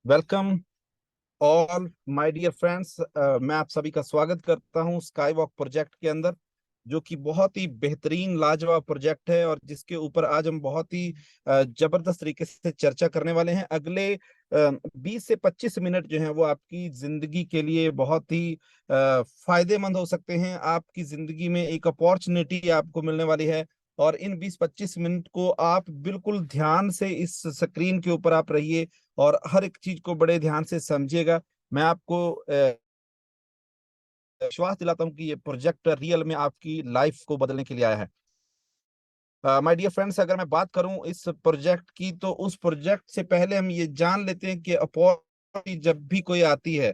Welcome all my dear friends. मैं आप सभी का स्वागत करता हूं स्काई वॉक प्रोजेक्ट के अंदर, जो कि बहुत ही बेहतरीन लाजवाब प्रोजेक्ट है और जिसके ऊपर आज हम बहुत ही जबरदस्त तरीके से चर्चा करने वाले हैं। अगले 20 से 25 मिनट जो हैं वो आपकी जिंदगी के लिए बहुत ही फायदेमंद हो सकते हैं। आपकी जिंदगी में एक अपॉर्चुनिटी आपको मिलने वाली है और इन 20-25 मिनट को आप बिल्कुल ध्यान से इस स्क्रीन के ऊपर आप रहिए और हर एक चीज को बड़े ध्यान से समझिएगा। मैं आपको विश्वास दिलाता हूं कि ये प्रोजेक्ट रियल में आपकी लाइफ को बदलने के लिए आया है। माय डियर फ्रेंड्स, अगर मैं बात करूं इस प्रोजेक्ट की, तो उस प्रोजेक्ट से पहले हम ये जान लेते हैं कि अपॉर्चुनिटी जब भी कोई आती है,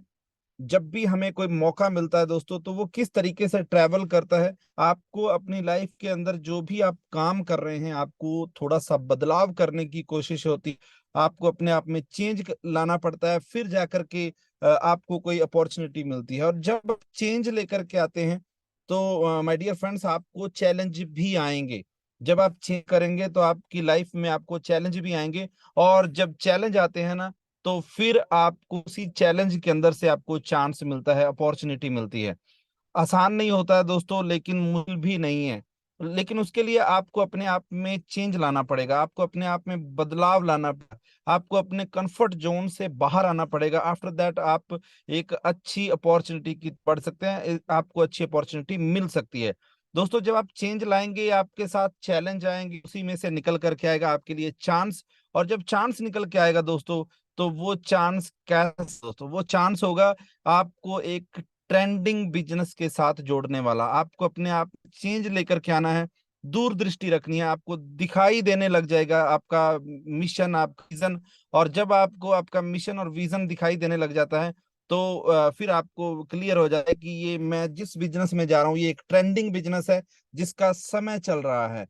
जब भी हमें कोई मौका मिलता है दोस्तों, तो वो किस तरीके से ट्रैवल करता है। आपको अपनी लाइफ के अंदर जो भी आप काम कर रहे हैं, आपको थोड़ा सा बदलाव करने की कोशिश होती, आपको अपने आप में चेंज लाना पड़ता है, फिर जाकर के आपको कोई अपॉर्चुनिटी मिलती है। और जब आप चेंज लेकर के आते हैं तो माय डियर फ्रेंड्स, आपको चैलेंज भी आएंगे। जब आप चेंज करेंगे तो आपकी लाइफ में आपको चैलेंज भी आएंगे, और जब चैलेंज आते हैं ना, तो फिर आपको उसी चैलेंज के अंदर से आपको चांस मिलता है, अपॉर्चुनिटी मिलती है। आसान नहीं होता है दोस्तों, लेकिन मुश्किल भी नहीं है। लेकिन उसके लिए आपको अपने आप में चेंज लाना पड़ेगा, आपको अपने आप में बदलाव लाना पड़ेगा, आपको अपने कंफर्ट जोन से बाहर आना पड़ेगा। आफ्टर दैट आप एक अच्छी अपॉर्चुनिटी की बढ़ सकते हैं, आपको अच्छी अपॉर्चुनिटी मिल सकती है। दोस्तों, जब आप चेंज लाएंगे, आपके साथ चैलेंज आएंगे, उसी में से निकल करके आएगा आपके लिए चांस। और जब चांस निकल के आएगा दोस्तों, तो वो चांस कैसे दोस्तों, वो चांस होगा आपको एक ट्रेंडिंग बिजनेस के साथ जोड़ने वाला। आपको अपने आप चेंज लेकर के आना है, दूरदृष्टि रखनी है, आपको दिखाई देने लग जाएगा आपका मिशन, आपका विजन। और जब आपको आपका मिशन और विजन दिखाई देने लग जाता है, तो फिर आपको क्लियर हो जाए कि ये मैं जिस बिजनेस में जा रहा हूँ, ये एक ट्रेंडिंग बिजनेस है जिसका समय चल रहा है।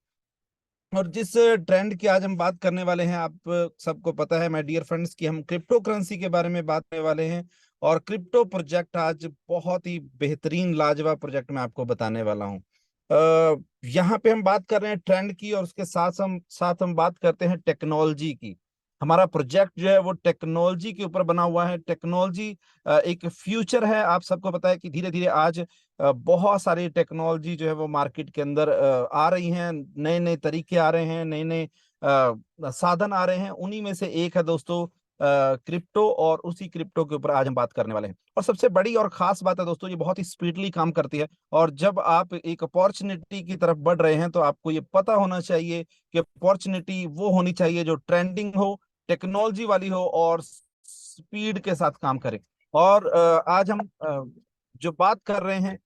और जिस ट्रेंड की आज हम बात करने वाले हैं, आप सबको पता है माय डियर फ्रेंड्स कि हम क्रिप्टो करेंसी के बारे में बात करने वाले हैं। और क्रिप्टो प्रोजेक्ट आज बहुत ही बेहतरीन लाजवाब प्रोजेक्ट मैं आपको बताने वाला हूँ। यहाँ पे हम बात कर रहे हैं ट्रेंड की, और उसके साथ हम बात करते हैं टेक्नोलॉजी की। हमारा प्रोजेक्ट जो है वो टेक्नोलॉजी के ऊपर बना हुआ है। टेक्नोलॉजी एक फ्यूचर है। आप सबको पता है कि धीरे धीरे आज बहुत सारी टेक्नोलॉजी जो है वो मार्केट के अंदर आ रही हैं, नए नए तरीके आ रहे हैं, नए नए साधन आ रहे हैं। उन्हीं में से एक है दोस्तों क्रिप्टो, और उसी क्रिप्टो के ऊपर आज हम बात करने वाले हैं। और सबसे बड़ी और खास बात है दोस्तों, ये बहुत ही स्पीडली काम करती है। और जब आप एक अपॉर्चुनिटी की तरफ बढ़ रहे हैं, तो आपको ये पता होना चाहिए कि अपॉर्चुनिटी वो होनी चाहिए जो ट्रेंडिंग हो, टेक्नोलॉजी वाली हो और स्पीड के साथ काम करे। और आज हम जो बात कर रहे हैं,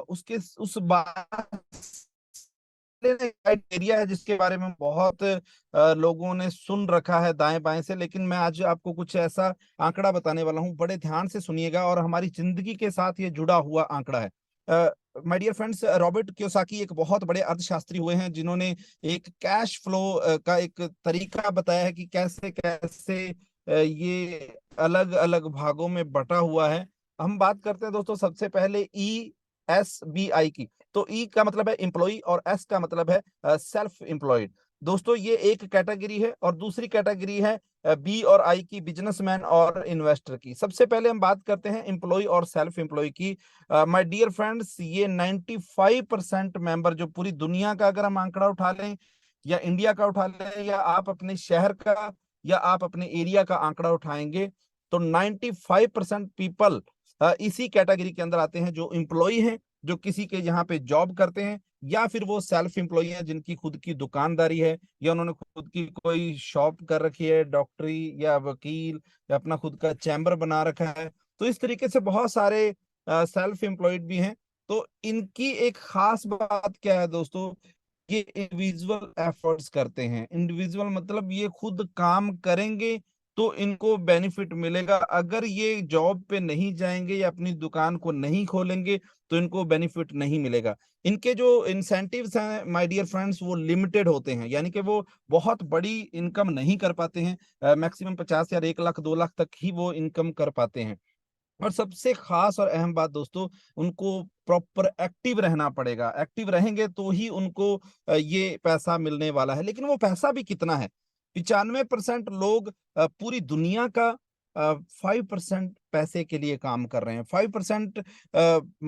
उसके उस बात एरिया है जिसके बारे में बहुत लोगों ने सुन रखा है दाएं बाएं से। लेकिन मैं आज आपको कुछ ऐसा आंकड़ा बताने वाला हूं, बड़े ध्यान से सुनिएगा, और हमारी जिंदगी के साथ ये जुड़ा हुआ आंकड़ा है। My dear friends, Robert Kiyosaki एक बहुत बड़े अर्थशास्त्री हुए हैं, जिन्होंने एक कैश फ्लो का एक तरीका बताया है कि कैसे कैसे ये अलग अलग भागों में बटा हुआ है। हम बात करते हैं दोस्तों सबसे पहले ESBI की। तो ई का मतलब है एम्प्लॉय और एस का मतलब है सेल्फ एम्प्लॉयड। दोस्तों, ये एक कैटेगरी है, और दूसरी कैटेगरी है बी और आई की, बिजनेसमैन और इन्वेस्टर की। सबसे पहले हम बात करते हैं एम्प्लॉय और सेल्फ एम्प्लॉय की। माय डियर फ्रेंड्स, ये 95% मेंबर जो पूरी दुनिया का अगर हम आंकड़ा उठा लें, या इंडिया का उठा लें, या आप अपने शहर का, या आप अपने एरिया का आंकड़ा उठाएंगे, तो 95% पीपल इसी कैटेगरी के अंदर आते हैं, जो एम्प्लॉय हैं, जो किसी के यहाँ पे जॉब करते हैं, या फिर वो सेल्फ एम्प्लॉय हैं जिनकी खुद की दुकानदारी है, या उन्होंने खुद की कोई शॉप कर रखी है, डॉक्टरी या वकील, या अपना खुद का चैम्बर बना रखा है। तो इस तरीके से बहुत सारे सेल्फ एम्प्लॉयड भी हैं। तो इनकी एक खास बात क्या है दोस्तों, ये इंडिविजुअल एफर्ट्स करते हैं। इंडिविजुअल मतलब ये खुद काम करेंगे तो इनको बेनिफिट मिलेगा। अगर ये जॉब पे नहीं जाएंगे या अपनी दुकान को नहीं खोलेंगे, तो इनको बेनिफिट नहीं मिलेगा। इनके जो इंसेंटिव्स हैं माय डियर फ्रेंड्स, वो लिमिटेड होते हैं, यानी कि वो बहुत बड़ी इनकम नहीं कर पाते हैं। मैक्सिमम 50 या 1 लाख 2 लाख तक ही वो इनकम कर पाते हैं। और सबसे खास और अहम बात दोस्तों, उनको प्रॉपर एक्टिव रहना पड़ेगा। एक्टिव रहेंगे तो ही उनको ये पैसा मिलने वाला है। लेकिन वो पैसा भी कितना है? 95% लोग पूरी दुनिया का 5% पैसे के लिए काम कर रहे हैं। 5%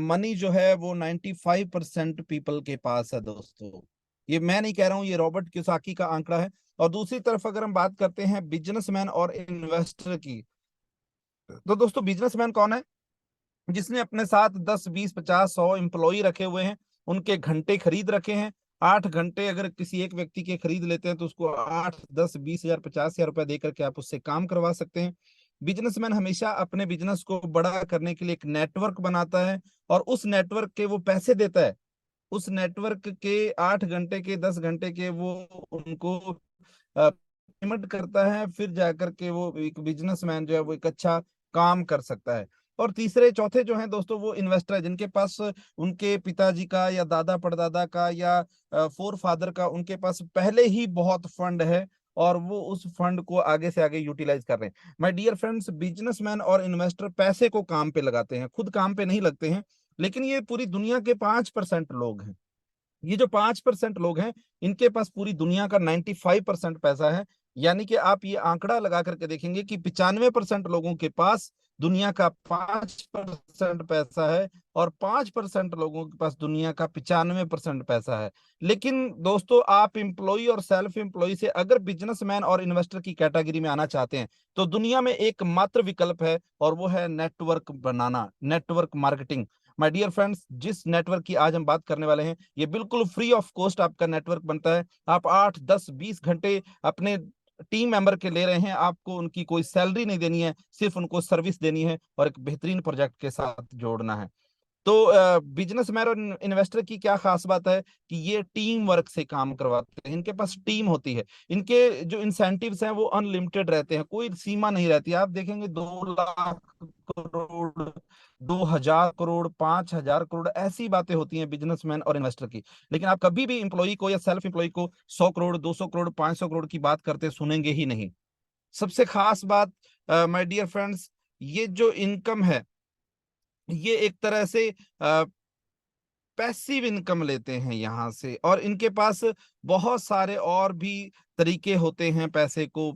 मनी जो है वो 95% पीपल के पास है दोस्तों। ये मैं नहीं कह रहा हूँ, ये रॉबर्ट कियोसाकी का आंकड़ा है। और दूसरी तरफ अगर हम बात करते हैं बिजनेसमैन और इन्वेस्टर की, तो दोस्तों बिजनेसमैन कौन है? जिसने अपने साथ 10, 20, 50, 100 एम्प्लॉय रखे हुए हैं, उनके घंटे खरीद रखे हैं। 8 घंटे अगर किसी एक व्यक्ति के खरीद लेते हैं तो उसको 8, 10, 20 हजार, 50 हजार रुपया देकर के आप उससे काम करवा सकते हैं। बिजनेसमैन हमेशा अपने बिजनेस को बड़ा करने के लिए एक नेटवर्क बनाता है और उस नेटवर्क के वो पैसे देता है। उस नेटवर्क के 8 घंटे के, 10 घंटे के वो उनको पेमेंट करता है, फिर जाकर के वो एक बिजनेसमैन जो है वो एक अच्छा काम कर सकता है। और तीसरे चौथे जो हैं दोस्तों वो इन्वेस्टर है, जिनके पास उनके पिताजी का या दादा परदादा का या फोर फादर का उनके पास पहले ही बहुत फंड है और वो उस फंड को आगे से आगे यूटिलाइज कर रहे हैं। माय डियर फ्रेंड्स, बिजनेसमैन और इन्वेस्टर पैसे को काम पे लगाते हैं, खुद काम पे नहीं लगते हैं। लेकिन ये पूरी दुनिया के 5% लोग हैं। ये जो 5% लोग हैं, इनके पास पूरी दुनिया का 95% पैसा है। यानी कि आप ये आंकड़ा लगा करके देखेंगे कि 95% लोगों के पास दुनिया का 5% पैसा है और 5% लोगों के पास दुनिया का 95% पैसा है। लेकिन दोस्तों, आप एम्प्लॉय और सेल्फ एम्प्लॉय से अगर बिजनेसमैन और इन्वेस्टर की कैटेगरी में आना चाहते हैं तो दुनिया में एक मात्र विकल्प है और वो है नेटवर्क बनाना, network marketing. My dear friends, जिस नेटवर्क की आज हम बात करने वाले हैं, ये बिल्कुल फ्री ऑफ कॉस्ट आपका नेटवर्क बनता है। आप 8, 10, 20 घंटे अपने टीम मेंबर के ले रहे हैं, आपको उनकी कोई सैलरी नहीं देनी है, सिर्फ उनको सर्विस देनी है और एक बेहतरीन प्रोजेक्ट के साथ जोड़ना है। तो बिजनेसमैन और इन्वेस्टर की क्या खास बात है कि ये टीम वर्क से काम करवाते हैं, इनके पास टीम होती है, इनके जो इंसेंटिव्स हैं वो अनलिमिटेड रहते हैं, कोई सीमा नहीं रहती। आप देखेंगे 2 लाख करोड़, 2 हजार करोड़, 5 हजार करोड़, ऐसी बातें होती हैं बिजनेसमैन और इन्वेस्टर की। लेकिन आप कभी भी इंप्लॉई को या सेल्फ एम्प्लॉय को 100 करोड़, 200 करोड़, 500 करोड़ की बात करते सुनेंगे ही नहीं। सबसे खास बात माय डियर फ्रेंड्स, ये जो इनकम है, ये एक तरह से पैसिव इनकम लेते हैं यहाँ से, और इनके पास बहुत सारे और भी तरीके होते हैं पैसे को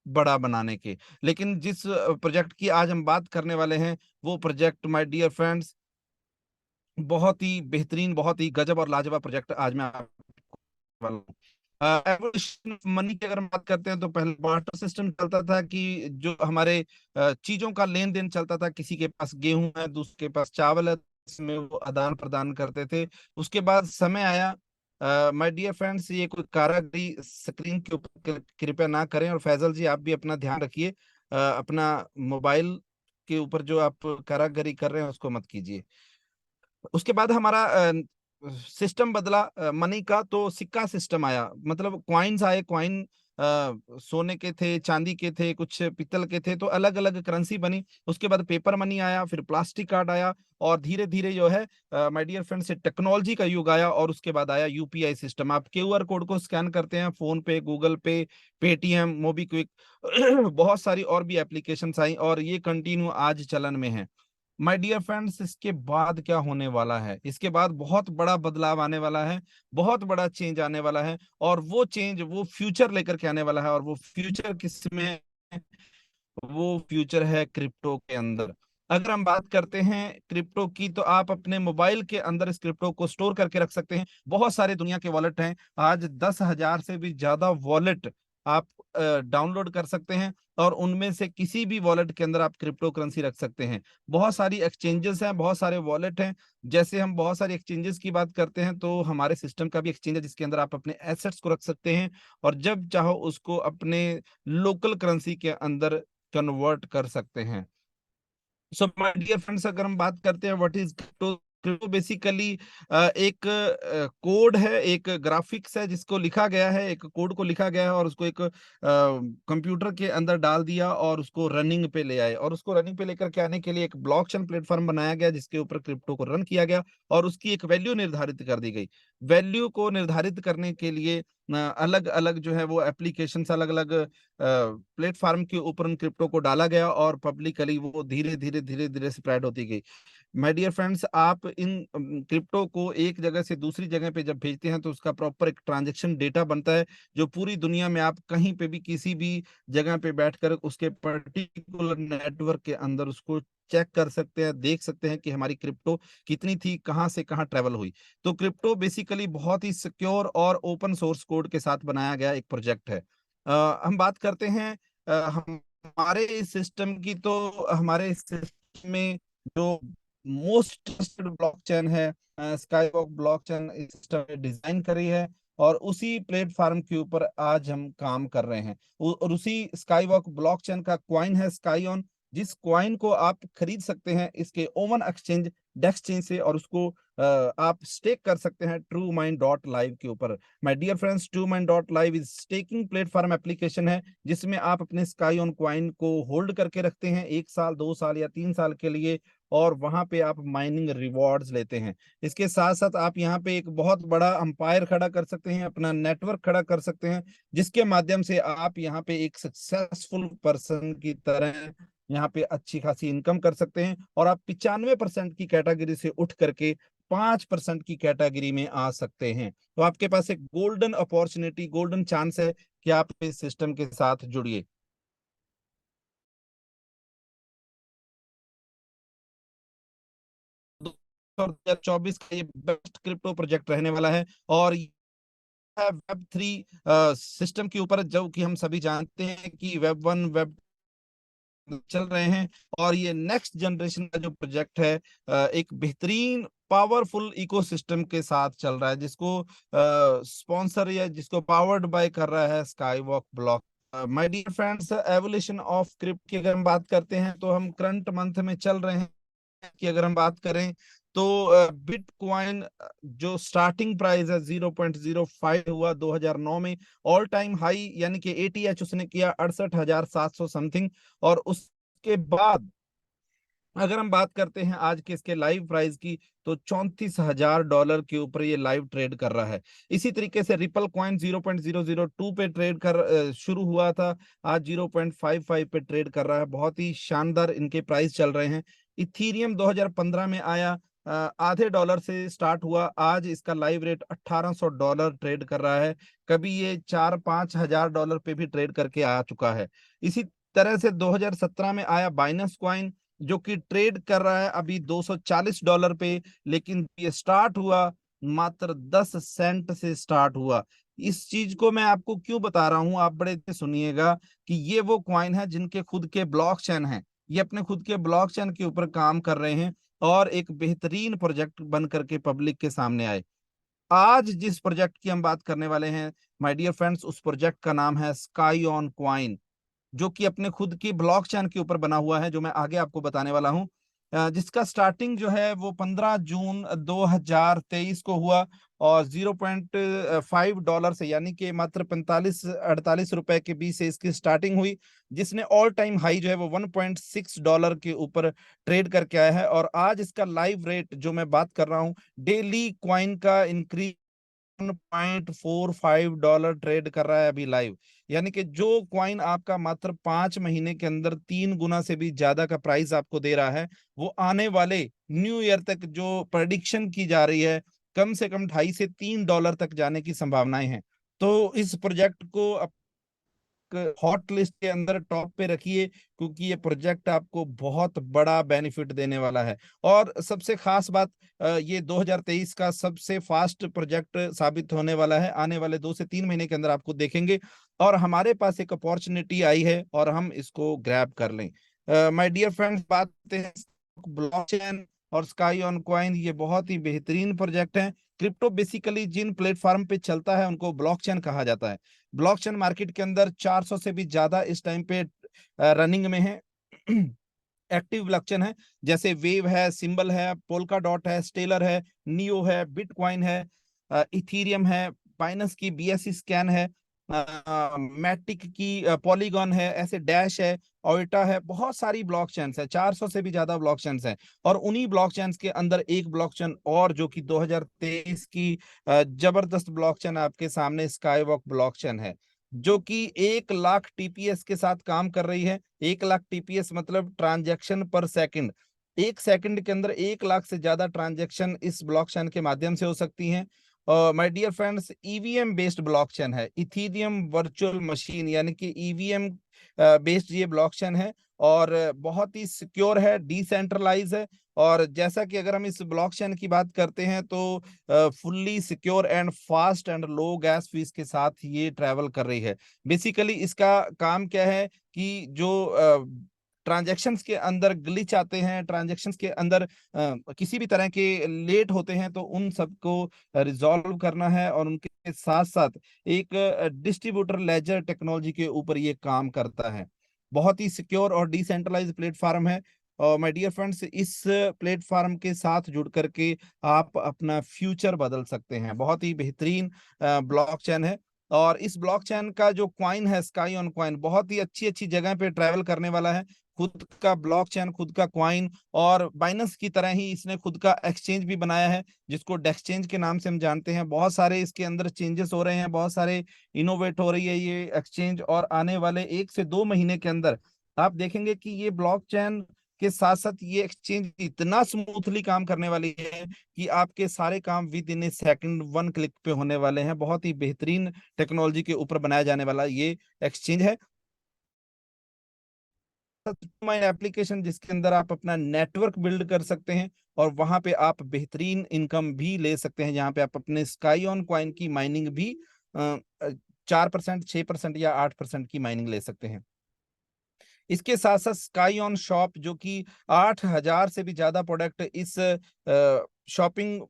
बड़ा बनाने के। लेकिन जिस प्रोजेक्ट की आज हम बात करने वाले हैं, वो प्रोजेक्ट माय डियर फ्रेंड्स बहुत ही बेहतरीन, बहुत ही गजब और लाजवाब प्रोजेक्ट आज मैं आपको। एवोल्यूशन मनी की अगर हम बात करते हैं तो पहले बार्टर सिस्टम चलता था कि जो हमारे चीजों का लेन देन चलता था, किसी के पास गेहूं है, दूसरे के पास चावल है, इसमें वो आदान प्रदान करते थे। उसके बाद समय आया, माय डियर फ्रेंड्स, ये कोई कारागरी स्क्रीन के ऊपर कृपया ना करें, और फैजल जी आप भी अपना ध्यान रखिए, अपना मोबाइल के ऊपर जो आप कारागरी कर रहे हैं उसको मत कीजिए। उसके बाद हमारा सिस्टम बदला मनी का, तो सिक्का सिस्टम आया, मतलब क्वाइंस आए। क्वाइन सोने के थे, चांदी के थे, कुछ पीतल के थे, तो अलग अलग करेंसी बनी। उसके बाद पेपर मनी आया, फिर प्लास्टिक कार्ड आया, और धीरे धीरे जो है माय डियर फ्रेंड से टेक्नोलॉजी का युग आया। और उसके बाद आया यूपीआई सिस्टम, आप क्यूआर कोड को स्कैन करते हैं, फोन पे, गूगल पे, पेटीएम, मोबीक्विक बहुत सारी और भी एप्लीकेशंस आई, और ये कंटिन्यू आज चलन में है। माय डियर फ्रेंड्स, इसके बाद क्या होने वाला है? इसके बाद बहुत बड़ा बदलाव आने वाला है, बहुत बड़ा चेंज आने वाला है, और वो चेंज, वो फ्यूचर लेकर के आने वाला है। और वो फ्यूचर किस में? वो फ्यूचर है क्रिप्टो के अंदर। अगर हम बात करते हैं क्रिप्टो की, तो आप अपने मोबाइल के अंदर इस क्रिप्टो को स्टोर करके रख सकते हैं। बहुत सारे दुनिया के वॉलेट हैं, आज 10 हजार से भी ज्यादा वॉलेट आप डाउनलोड कर सकते हैं, और उनमें से किसी भी वॉलेट के अंदर आप क्रिप्टो करेंसी रख सकते हैं। बहुत सारी एक्सचेंजेस हैं, बहुत सारे वॉलेट हैं। जैसे हम बहुत सारी एक्सचेंजेस की बात करते हैं, तो हमारे सिस्टम का भी एक्सचेंज है जिसके अंदर आप अपने एसेट्स को रख सकते हैं, और जब चाहो उसको अपने लोकल करेंसी के अंदर कन्वर्ट कर सकते हैं। सो माय डियर फ्रेंड्स, अगर हम बात करते हैं what is crypto, crypto basically एक कोड है, एक ग्राफिक्स है जिसको लिखा गया है, एक कोड को लिखा गया है और उसको एक कंप्यूटर के अंदर डाल दिया और उसको रनिंग पे ले आए, और उसको रनिंग पे लेकर के आने के लिए एक ब्लॉकचेन प्लेटफॉर्म बनाया गया जिसके ऊपर क्रिप्टो को रन किया गया, और उसकी एक वैल्यू निर्धारित कर दी गई। वैल्यू को निर्धारित करने के लिए अलग अलग जो है वो एप्लीकेशन, अलग अलग प्लेटफॉर्म के ऊपर उन क्रिप्टो को डाला गया, और पब्लिकली वो धीरे धीरे धीरे धीरे स्प्रेड होती गई। माय डियर फ्रेंड्स, आप इन क्रिप्टो को एक जगह से दूसरी जगह पे जब भेजते हैं तो उसका प्रॉपर एक ट्रांजैक्शन डेटा बनता है, जो पूरी दुनिया में आप कहीं पे भी किसी भी जगह पे बैठकर उसके पर्टिकुलर नेटवर्क के अंदर उसको चेक कर सकते हैं, देख सकते हैं कि हमारी क्रिप्टो कितनी थी, कहाँ से कहाँ ट्रेवल हुई। तो क्रिप्टो बेसिकली बहुत ही सिक्योर और ओपन सोर्स कोड के साथ बनाया गया एक प्रोजेक्ट है। हम बात करते हैं हमारे इस सिस्टम की, तो हमारे इस सिस्टम में जो मोस्ट ट्रस्टेड ब्लॉकचेन है, स्काईवॉक ब्लॉकचेन सिस्टम डिजाइन करी है, और उसी प्लेटफॉर्म के ऊपर आज हम काम कर रहे हैं। और उसी स्काईवॉक ब्लॉकचेन का क्वाइन है स्काईऑन, जिस क्वाइन को आप खरीद सकते हैं इसके ओवन एक्सचेंज डेक्सचेंज से, और उसको आप स्टेक कर सकते हैं ट्रू माइंड डॉट लाइव के ऊपर। My dear friends, True Mind dot live is staking platform application है, जिसमें आप अपने स्काई ऑन क्वाइन को होल्ड करके रखते हैं 1 साल, 2 साल या 3 साल के लिए, और वहां पे आप माइनिंग रिवॉर्ड्स लेते हैं। इसके साथ साथ आप यहाँ पे एक बहुत बड़ा अंपायर खड़ा कर सकते हैं, अपना नेटवर्क खड़ा कर सकते हैं, जिसके माध्यम से आप यहाँ पे एक सक्सेसफुल पर्सन की तरह यहाँ पे अच्छी खासी इनकम कर सकते हैं, और आप 95% की कैटेगरी से उठ करके 5% की कैटेगरी में आ सकते हैं। तो आपके पास एक गोल्डन अपॉर्चुनिटी, गोल्डन चांस है कि आप इस सिस्टम के साथ जुड़िए। 2024 का ये बेस्ट क्रिप्टो प्रोजेक्ट रहने वाला है, और वेब 3 सिस्टम के ऊपर, जो कि हम सभी जानते हैं कि वेब 1 वेब चल रहे हैं, और ये नेक्स्ट जनरेशन का जो प्रोजेक्ट है एक बेहतरीन पावरफुल इकोसिस्टम के साथ चल रहा है, जिसको स्पॉन्सर या जिसको पावर्ड बाय कर रहा है Skywalk block. My dear friends, evolution of crypto की अगर हम बात करते हैं तो हम करंट मंथ में चल रहे हैं कि अगर हम बात करें तो बिटकॉइन जो स्टार्टिंग प्राइस है 0.05 हुआ 2009 में, ऑल टाइम हाई यानी कि एटीएच उसने किया 68,700 समथिंग। और उसके बाद अगर हम बात करते हैं आज के इसके लाइव प्राइस की, तो $34,000 के ऊपर ये लाइव ट्रेड कर रहा है। इसी तरीके से रिपल कॉइन 0.002 पे ट्रेड कर शुरू हुआ था, आज 0.55 पे ट्रेड कर रहा है। बहुत ही शानदार इनके प्राइस चल रहे हैं। इथीरियम 2015 में आया, आधे डॉलर से स्टार्ट हुआ, आज इसका लाइव रेट $1,800 ट्रेड कर रहा है। कभी ये 4-5 हजार डॉलर पे भी ट्रेड करके आ चुका है। इसी तरह से 2017 में आया बाइनेंस कॉइन, जो कि ट्रेड कर रहा है अभी $240 पे, लेकिन ये स्टार्ट हुआ मात्र 10 सेंट से स्टार्ट हुआ। इस चीज को मैं आपको क्यों बता रहा हूं, आप बड़े से सुनिएगा कि ये वो क्वाइन है जिनके खुद के ब्लॉकचेन हैं, ये अपने खुद के ब्लॉकचेन के ऊपर काम कर रहे हैं, और एक बेहतरीन प्रोजेक्ट बन करके पब्लिक के सामने आए। आज जिस प्रोजेक्ट की हम बात करने वाले हैं माय डियर फ्रेंड्स, उस प्रोजेक्ट का नाम है स्काई ऑन क्वाइन, जो कि अपने खुद की ब्लॉकचेन के ऊपर बना हुआ है, जो मैं आगे आपको बताने वाला हूं। जिसका स्टार्टिंग जो है वो 15 जून 2023 को हुआ, और $0.5 से यानी कि मात्र 45-48 रुपए के बीच से इसकी स्टार्टिंग हुई, जिसने ऑल टाइम हाई जो है वो $1.6 के ऊपर ट्रेड करके आया है। और आज इसका लाइव रेट जो मैं बात कर रहा हूँ, डेली क्वाइन का इंक्रीज $1.45 ट्रेड कर रहा है अभी लाइव। यानी कि जो क्वाइन आपका मात्र 5 महीने के अंदर 3 गुना से भी ज्यादा का प्राइस आपको दे रहा है, वो आने वाले न्यू ईयर तक जो प्रेडिक्शन की जा रही है, कम से कम 2.5 से 3 डॉलर तक जाने की संभावनाएं हैं। तो इस प्रोजेक्ट को हॉट लिस्ट के अंदर टॉप पे रखिए, क्योंकि ये प्रोजेक्ट आपको बहुत बड़ा बेनिफिट देने वाला है। और सबसे खास बात, ये 2023 का सबसे फास्ट प्रोजेक्ट साबित होने वाला है। आने वाले 2 से 3 महीने के अंदर आपको देखेंगे, और हमारे पास एक अपॉर्चुनिटी आई है और हम इसको ग्रैब कर लें। माय डियर फ्रेंड्स, बात करते हैं ब्लॉकचेन और स्काई ऑन कॉइन। ये बहुत ही बेहतरीन प्रोजेक्ट है। क्रिप्टो बेसिकली जिन प्लेटफॉर्म पे चलता है उनको ब्लॉकचेन कहा जाता है। ब्लॉकचेन मार्केट के अंदर 400 से भी ज्यादा इस टाइम पे रनिंग में है, एक्टिव ब्लॉकचेन है। जैसे वेव है, सिंबल है, पोल्का डॉट है, स्टेलर है, नियो है, बिटकॉइन है, इथीरियम है, बाइनेंस की बीएससी स्कैन है, मैटिक की पॉलीगॉन है, ऐसे डैश है, ओइटा है। बहुत सारी ब्लॉकचेन्स है, 400 से भी ज्यादा ब्लॉकचेन्स है। और उन्हीं ब्लॉकचेन्स के अंदर एक ब्लॉकचेन और जो कि 2023 की जबरदस्त ब्लॉकचेन आपके सामने स्काईवॉक ब्लॉकचेन है, जो कि 1 लाख टीपीएस के साथ काम कर रही है। 1 लाख टीपीएस मतलब ट्रांजैक्शन पर सेकंड। एक सेकंड के अंदर 1 लाख से ज्यादा ट्रांजैक्शन इस ब्लॉकचेन के माध्यम से हो सकती हैं। My dear friends, EVM based blockchain है, इथीरियम वर्चुअल मशीन, यानी कि ईवीएम बेस्ड ये ब्लॉकचेन है, और बहुत ही सिक्योर है, डिसेंट्रलाइज है। और जैसा कि अगर हम इस ब्लॉकचेन की बात करते हैं तो fully secure and fast and low gas fees के साथ ये ट्रैवल कर रही है। बेसिकली इसका काम क्या है कि जो ट्रांजैक्शंस के अंदर ग्लिच आते हैं, ट्रांजैक्शंस के अंदर किसी भी तरह के लेट होते हैं, तो उन सबको रिजॉल्व करना है, और उनके साथ साथ एक डिस्ट्रीब्यूटर लेजर टेक्नोलॉजी के ऊपर ये काम करता है। बहुत ही सिक्योर और डिसेंट्रलाइज प्लेटफॉर्म है। और माय डियर फ्रेंड्स, इस प्लेटफॉर्म के साथ जुड़ करके आप अपना फ्यूचर बदल सकते हैं। बहुत ही बेहतरीन ब्लॉकचेन है। और इस ब्लॉकचेन का जो क्वाइन है, स्काई ऑन क्वाइन, बहुत ही अच्छी अच्छी जगह पे ट्रैवल करने वाला है। खुद का ब्लॉकचेन, खुद का क्वाइन, और बाइनेंस की तरह ही इसने खुद का एक्सचेंज भी बनाया है, जिसको डेक्सचेंज के नाम से हम जानते हैं। बहुत सारे इसके अंदर चेंजेस हो रहे हैं, बहुत सारे इनोवेट हो रही है ये एक्सचेंज, और आने वाले 1 से 2 महीने के अंदर आप देखेंगे कि ये ब्लॉकचेन के साथ साथ ये एक्सचेंज इतना स्मूथली काम करने वाली है कि आपके सारे काम with in A second, 1 click पे होने वाले हैं। बहुत ही बेहतरीन टेक्नोलॉजी के ऊपर बनाया जाने वाला ये एक्सचेंज है। माइन एप्लीकेशन, जिसके अंदर आप अपना नेटवर्क बिल्ड कर सकते हैं, और वहां पे आप बेहतरीन इनकम भी ले सकते हैं, जहां पे आप अपने स्काई ऑन कॉइन की माइनिंग भी 4%, 6% या 8% की माइनिंग ले सकते हैं। इसके साथ साथ स्काई ऑन शॉप, जो कि 8,000 से भी ज्यादा प्रोडक्ट इस शॉपिंग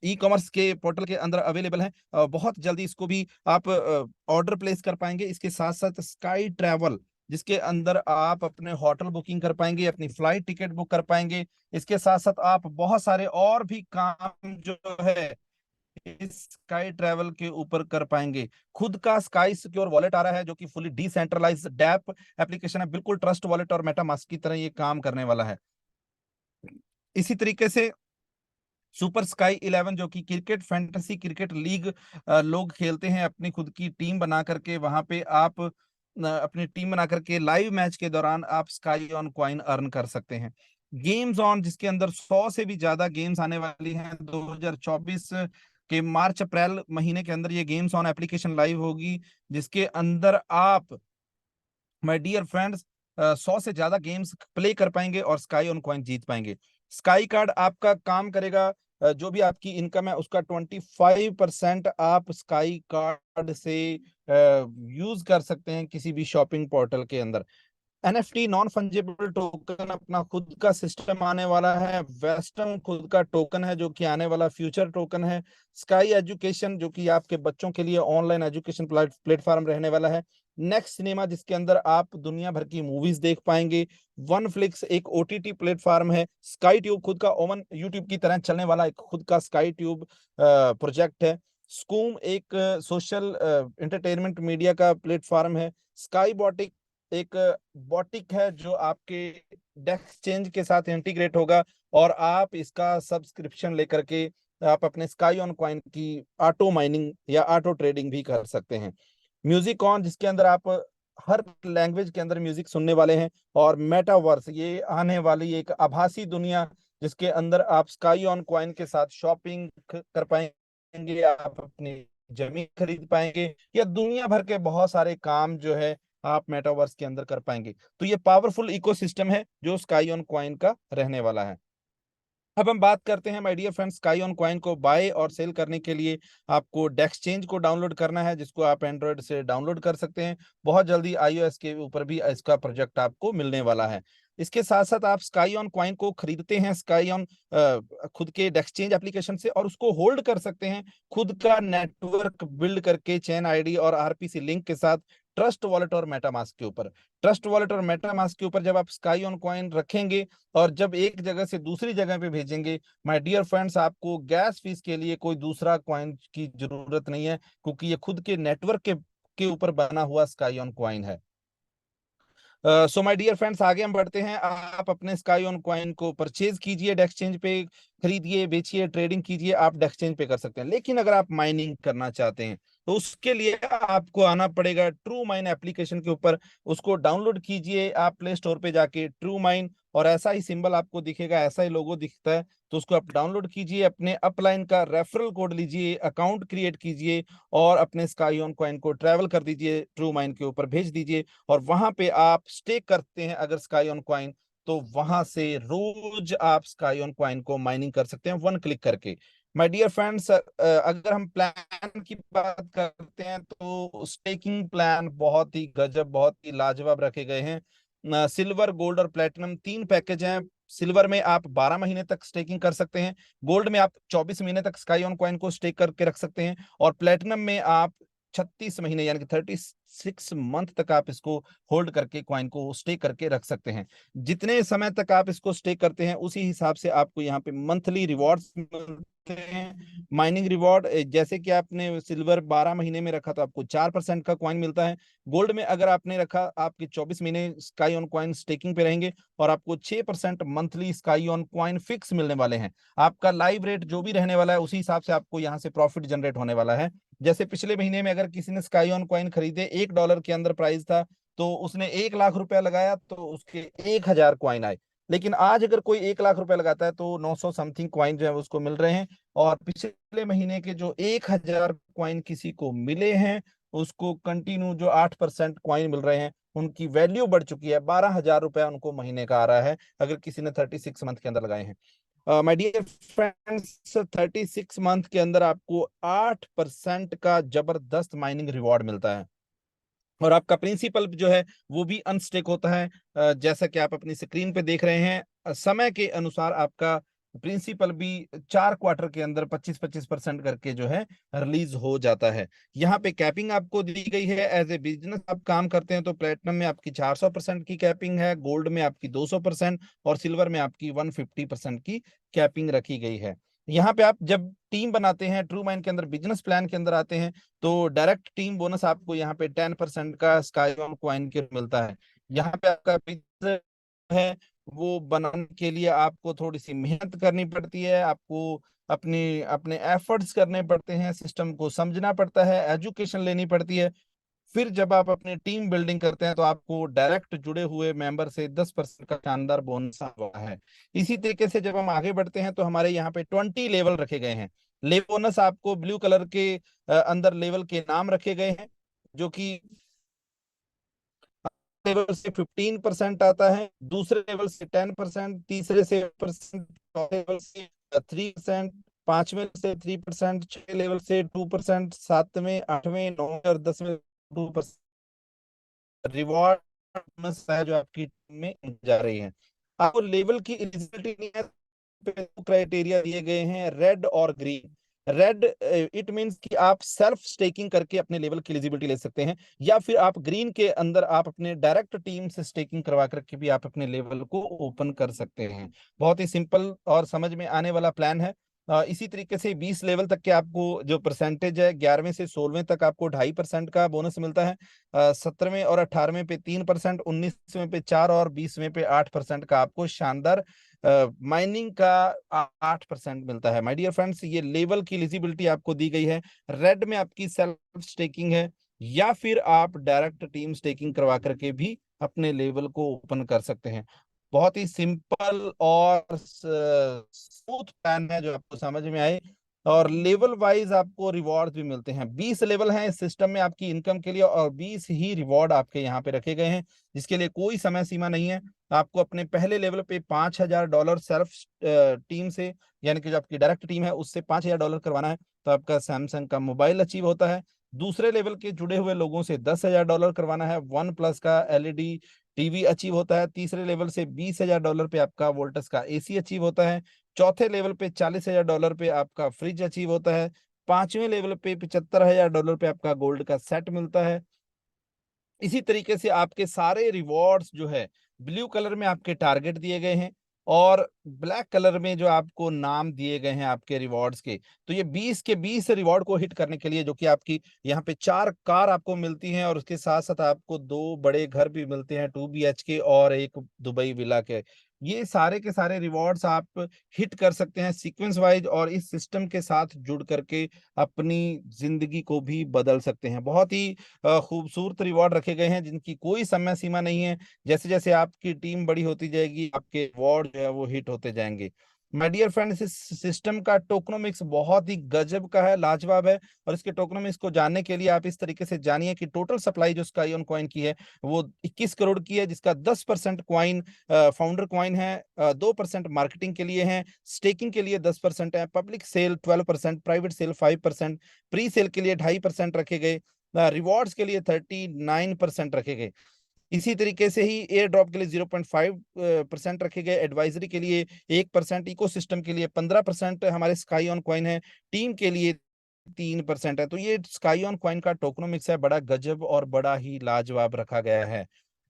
ई कॉमर्स के पोर्टल के अंदर अवेलेबल है। बहुत जल्दी इसको भी आप ऑर्डर प्लेस कर पाएंगे। इसके साथ साथ स्काई ट्रैवल, जिसके अंदर आप अपने होटल बुकिंग कर पाएंगे, अपनी फ्लाइट टिकट बुक कर पाएंगे। इसके साथ साथ आप बहुत सारे और भी काम जो है इस स्काई ट्रैवल के ऊपर कर पाएंगे। खुद का स्काई सिक्योर वॉलेट आ रहा है, जो कि फुली डिसेंट्रलाइज्ड डैप एप्लीकेशन है, बिल्कुल ट्रस्ट वॉलेट और मेटामास्क की तरह ये काम करने वाला है। इसी तरीके से सुपर स्काई 11, जो कि क्रिकेट, फैंटेसी क्रिकेट लीग लोग खेलते हैं अपनी खुद की टीम बना करके, वहां पे आप अपनी टीम बना करके लाइव मैच के दौरान आप स्काई ऑन क्वाइन अर्न कर सकते हैं। गेम्स ऑन, जिसके अंदर 100 से भी ज्यादा गेम्स आने वाली हैं 2024 के मार्च अप्रैल महीने के अंदर। ये गेम्स ऑन एप्लीकेशन लाइव होगी, जिसके अंदर आप, माय डियर फ्रेंड्स, 100 से ज्यादा गेम्स प्ले कर पाएंगे और स्काई ऑन कॉइन जीत पाएंगे। स्काई कार्ड आपका काम करेगा, जो भी आपकी इनकम है उसका 25% आप स्काई कार्ड से यूज कर सकते हैं किसी भी शॉपिंग पोर्टल के अंदर। एनएफटी, नॉन फंजिबल टोकन, अपना खुद का सिस्टम आने वाला है। वेस्टर्न खुद का टोकन है, जो कि आने वाला फ्यूचर टोकन है। स्काई एजुकेशन, जो कि आपके बच्चों के लिए ऑनलाइन एजुकेशन प्लेटफॉर्म रहने वाला है। नेक्स्ट सिनेमा, जिसके अंदर आप दुनिया भर की मूवीज देख पाएंगे। वन फ्लिक्स एक ओटीटी प्लेटफॉर्म है। स्काई ट्यूब खुद का ओवन यूट्यूब की तरह चलने वाला एक खुद का स्काई ट्यूब प्रोजेक्ट है। स्कूम एक सोशल एंटरटेनमेंट मीडिया का प्लेटफॉर्म है। स्काई बॉटिक एक बॉटिक है, जो आपके डेस्क चेंज के साथ इंटीग्रेट होगा, और आप इसका सब्सक्रिप्शन लेकर के आप अपने स्काई ऑन कॉइन की ऑटो माइनिंग या ऑटो ट्रेडिंग भी कर सकते हैं। म्यूजिक ऑन, जिसके अंदर आप हर लैंग्वेज के अंदर म्यूजिक सुनने वाले हैं। और मेटावर्स, ये आने वाली एक आभासी दुनिया, जिसके अंदर आप स्काई ऑन कॉइन के साथ शॉपिंग कर पाएंगे, आप अपनी जमीन खरीद पाएंगे, या दुनिया भर के बहुत सारे काम जो है आप मेटावर्स के अंदर कर पाएंगे। तो ये पावरफुल इकोसिस्टम है जो स्काई ऑन कॉइन का रहने वाला है। अब हम बात करते हैं my dear friends, Sky On coin को बाय और सेल करने के लिए आपको डेक्सचेंज को डाउनलोड करना है, जिसको आप एंड्रॉयड से डाउनलोड कर सकते हैं। बहुत जल्दी आईओएस के ऊपर भी इसका प्रोजेक्ट आपको मिलने वाला है। इसके साथ साथ आप स्काई ऑन कॉइन को खरीदते हैं स्काई ऑन खुद के डेक्सचेंज एप्लीकेशन से, और उसको होल्ड कर सकते हैं खुद का नेटवर्क बिल्ड करके चेन आईडी और आरपीसी लिंक के साथ, ट्रस्ट वॉलेट और मेटामास्क के ऊपर। ट्रस्ट वॉलेट और मेटामास्क के ऊपर जब आप स्काई ऑन कॉइन रखेंगे और जब एक जगह से दूसरी जगह पे भेजेंगे, माय डियर फ्रेंड्स, आपको गैस फीस के लिए कोई दूसरा कॉइन की जरूरत नहीं है, क्योंकि ये खुद के नेटवर्क के ऊपर बना हुआ स्काई ऑन कॉइन है। सो माय डियर फ्रेंड्स, आगे हम बढ़ते हैं। आप अपने स्काई ऑन कॉइन को परचेज कीजिए डेक्सचेंज पे, खरीदिए, बेचिए, ट्रेडिंग कीजिए, आप एक्सचेंज पे कर सकते हैं। लेकिन अगर आप माइनिंग करना चाहते हैं तो उसके लिए आपको आना पड़ेगा ट्रू माइन एप्लीकेशन के ऊपर। उसको डाउनलोड कीजिए आप प्ले स्टोर पे जाके, ट्रू माइन, और ऐसा ही सिंबल आपको दिखेगा, ऐसा ही लोगो दिखता है, तो उसको आप डाउनलोड कीजिए, अपने अपलाइन का रेफरल कोड लीजिए, अकाउंट क्रिएट कीजिए और अपने स्काई ऑन कॉइन को ट्रैवल कर दीजिए, ट्रू माइन के ऊपर भेज दीजिए, और वहां पे आप स्टेक करते हैं अगर स्काई ऑन कॉइन, तो वहां से रोज आप स्काई ऑन कॉइन को माइनिंग कर सकते हैं वन क्लिक करके। माय डियर फ्रेंड्स, अगर हम प्लान की बात करते हैं तो स्टेकिंग प्लान बहुत ही गजब, बहुत ही लाजवाब रखे गए हैं। सिल्वर, गोल्ड और प्लेटिनम तीन पैकेज हैं। सिल्वर में आप 12 महीने तक स्टेकिंग कर सकते हैं, गोल्ड में आप 24 महीने तक स्काई ऑन कॉइन को स्टेक करके रख सकते हैं, और प्लेटिनम में आप 36 महीने यानी कि 36 मंथ तक आप इसको होल्ड करके कॉइन को स्टे करके रख सकते हैं। जितने समय तक आप इसको स्टे करते हैं उसी हिसाब से आपको यहाँ पे मंथली रिवॉर्ड्स मिलते हैं। माइनिंग रिवॉर्ड, जैसे कि आपने सिल्वर 12 महीने में रखा तो आपको 4% का कॉइन मिलता है। गोल्ड में अगर आपने रखा, आपके 24 महीने स्काई ऑन कॉइन स्टेकिंग पे रहेंगे और आपको 6% monthly sky On coin fix मिलने वाले हैं। आपका लाइव रेट जो भी रहने वाला है उसी हिसाब से आपको यहाँ से प्रॉफिट जनरेट होने वाला है। जैसे पिछले महीने में अगर किसी ने स्काई ऑन कॉइन खरीदे, $1 के अंदर प्राइस था, तो उसने 1 लाख रुपया लगाया तो उसके 1,000 कॉइन आए। लेकिन आज अगर कोई 1 लाख रुपया लगाता है तो 900 समथिंग कॉइन जो है उसको मिल रहे हैं। और पिछले महीने के जो 1,000 कॉइन किसी को मिले हैं, उसको कंटिन्यू जो 8% कॉइन मिल रहे हैं, उनकी वैल्यू बढ़ चुकी है, 12,000 रुपया उनको महीने का आ रहा है अगर किसी ने 36 मंथ के अंदर लगाए हैं। माय डियर फ्रेंड्स, 36 मंथ के अंदर आपको 8% का जबरदस्त माइनिंग रिवॉर्ड मिलता है, और आपका प्रिंसिपल जो है वो भी अनस्टेक होता है। जैसा कि आप अपनी स्क्रीन पे देख रहे हैं, समय के अनुसार आपका प्रिंसिपल भी 4 क्वार्टर के अंदर 25-25% करके जो है रिलीज हो जाता है। यहाँ पे कैपिंग आपको दी गई है, एज ए बिजनेस आप काम करते हैं तो प्लेटिनम में आपकी 400% की कैपिंग है, गोल्ड में आपकी 200% और सिल्वर में आपकी 150% की कैपिंग रखी गई है। यहाँ पे आप जब टीम बनाते हैं, ट्रू माइंड के अंदर बिजनेस प्लान के अंदर आते हैं, तो डायरेक्ट टीम बोनस आपको यहाँ पे 10% का स्काई ऑन कॉइन के मिलता है। यहाँ पे आपका बिजनेस है वो बनाने के लिए आपको थोड़ी सी मेहनत करनी पड़ती है, आपको अपनी अपने एफर्ट्स करने पड़ते हैं, सिस्टम को समझना पड़ता है, एजुकेशन लेनी पड़ती है। फिर जब आप अपनी टीम बिल्डिंग करते हैं तो आपको डायरेक्ट जुड़े हुए मेंबर से 10% का शानदार बोनस हुआ है। इसी तरीके से जब हम आगे बढ़ते हैं तो हमारे यहाँ पे 20 लेवल रखे गए हैं। लेवल बोनस आपको ब्लू कलर के अंदर लेवल के नाम रखे गए हैं, जो कि लेवल से 15% आता है, दूसरे लेवल से 10%, तीसरे से परसेंट, चौथे लेवल से 3%, पांचवें से 3%, छठे लेवल से 2%, सातवें, आठवें, नौवें और 10वें 2%। रिवॉर्ड है जो आपकी टीम में जा रही है। आपको लेवल की एलिजिबिलिटी नहीं है, क्राइटेरिया दिए गए हैं, रेड और ग्रीन। रेड इट मींस कि आप सेल्फ स्टेकिंग करके अपने लेवल की एलिजिबिलिटी ले सकते हैं, या फिर आप ग्रीन के अंदर आप अपने डायरेक्ट टीम से स्टेकिंग करवा करके भी आप अपने लेवल को ओपन कर सकते हैं। बहुत ही सिंपल और समझ में आने वाला प्लान है। इसी तरीके से 20 लेवल तक के आपको जो परसेंटेज है, 11वें से 16वें तक आपको 2.5% का बोनस मिलता है, 17वें और 18वें पे 3%, 19वें पे 4 और 20वें पे 8% का आपको शानदार माइनिंग का 8% मिलता है। माय डियर फ्रेंड्स, ये लेवल की एलिजिबिलिटी आपको दी गई है। रेड में आपकी सेल्फ स्टेकिंग है, या फिर आप डायरेक्ट टीम स्टेकिंग करवा करके भी अपने लेवल को ओपन कर सकते हैं। बहुत ही सिंपल और स्मूथ प्लान है जो आपको समझ में आए, और लेवल वाइज आपको रिवॉर्ड भी मिलते हैं। 20 लेवल हैं इस सिस्टम में आपकी इनकम के लिए, और 20 ही रिवॉर्ड आपके यहाँ पे रखे गए हैं, जिसके लिए कोई समय सीमा नहीं है। आपको अपने पहले लेवल पे $5,000 सेल्फ टीम से, यानी कि जो आपकी डायरेक्ट टीम है उससे $5,000 करवाना है तो आपका सैमसंग का मोबाइल अचीव होता है। दूसरे लेवल के जुड़े हुए लोगों से $10,000 करवाना है, वन प्लस का एलईडी टीवी अचीव होता है। तीसरे लेवल से $20,000 पे आपका वोल्टस का एसी अचीव होता है। चौथे लेवल पे $40,000 पे आपका फ्रिज अचीव होता है। पांचवें लेवल पे $75,000 पे आपका गोल्ड का सेट मिलता है। इसी तरीके से आपके सारे रिवॉर्ड्स जो है ब्लू कलर में आपके टारगेट दिए गए हैं, और ब्लैक कलर में जो आपको नाम दिए गए हैं आपके रिवॉर्ड्स के। तो ये 20 के 20 रिवॉर्ड को हिट करने के लिए, जो कि आपकी यहाँ पे 4 कार आपको मिलती हैं, और उसके साथ साथ आपको 2 बड़े घर भी मिलते हैं, 2 BHK और एक दुबई विला के। ये सारे के सारे रिवॉर्ड्स आप हिट कर सकते हैं सीक्वेंस वाइज, और इस सिस्टम के साथ जुड़ करके अपनी जिंदगी को भी बदल सकते हैं। बहुत ही खूबसूरत रिवॉर्ड रखे गए हैं जिनकी कोई समय सीमा नहीं है। जैसे जैसे आपकी टीम बड़ी होती जाएगी, आपके रिवॉर्ड जो है वो हिट होते जाएंगे। माय डियर फ्रेंड्स, इस सिस्टम का टोकनोमिक्स बहुत ही गजब का है, लाजवाब है। और इसके टोकनोमिक्स को जानने के लिए आप इस तरीके से जानिए कि टोटल सप्लाई जो स्काई ऑन कॉइन की है वो 21 करोड़ की है, जिसका 10% क्वाइन फाउंडर क्वाइन है, 2% मार्केटिंग के लिए है, स्टेकिंग के लिए 10% है, public sale 12%, private sale 5%, pre sale के लिए 2.5% रखे गए, रिवॉर्ड्स के लिए 39% रखे गए। इसी तरीके से ही एयर ड्रॉप के लिए 0.5% रखे गए, एडवाइजरी के लिए 1%, इकोसिस्टम के लिए 15% हमारे स्काई ऑन कॉइन है, टीम के लिए 3% है। तो ये स्काई ऑन कॉइन का टोकनोमिक्स है, बड़ा गजब और बड़ा ही लाजवाब रखा गया है।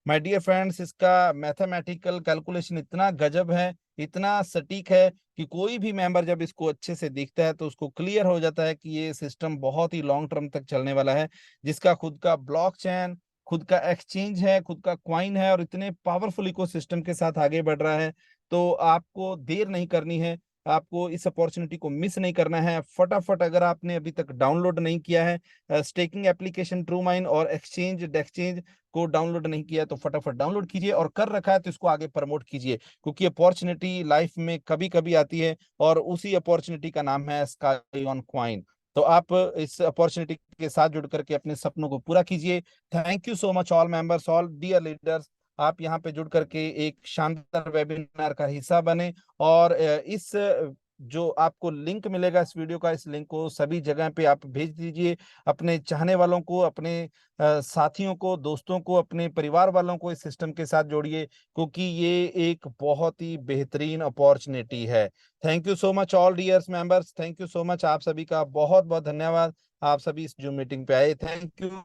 माय डियर फ्रेंड्स, इसका मैथमेटिकल कैलकुलेशन इतना गजब है, इतना सटीक है कि कोई भी मेंबर जब इसको अच्छे से देखता है तो उसको क्लियर हो जाता है कि ये सिस्टम बहुत ही लॉन्ग टर्म तक चलने वाला है, जिसका खुद का ब्लॉकचेन, खुद का एक्सचेंज है, खुद का क्वाइन है, और इतने पावरफुल इकोसिस्टम के साथ आगे बढ़ रहा है। तो आपको देर नहीं करनी है, आपको इस अपॉर्चुनिटी को मिस नहीं करना है। फटाफट, अगर आपने अभी तक डाउनलोड नहीं किया है स्टेकिंग एप्लीकेशन ट्रू माइन और एक्सचेंज डेक्सचेंज को डाउनलोड नहीं किया है, तो फटाफट डाउनलोड कीजिए, और कर रखा है तो इसको आगे प्रमोट कीजिए, क्योंकि अपॉर्चुनिटी लाइफ में कभी कभी आती है, और उसी अपॉर्चुनिटी का नाम है स्काई ऑन क्वाइन। तो आप इस अपॉर्चुनिटी के साथ जुड़ करके अपने सपनों को पूरा कीजिए। Thank you so much all members, all dear leaders. आप यहाँ पे जुड़ करके एक शानदार वेबिनार का हिस्सा बने, और इस जो आपको लिंक मिलेगा इस वीडियो का, इस लिंक को सभी जगह पे आप भेज दीजिए, अपने चाहने वालों को, अपने साथियों को, दोस्तों को, अपने परिवार वालों को इस सिस्टम के साथ जोड़िए, क्योंकि ये एक बहुत ही बेहतरीन अपॉर्चुनिटी है। Thank you so much all dears members, thank you so much, आप सभी का बहुत बहुत धन्यवाद। आप सभी इस जूम मीटिंग पे आए, थैंक यू।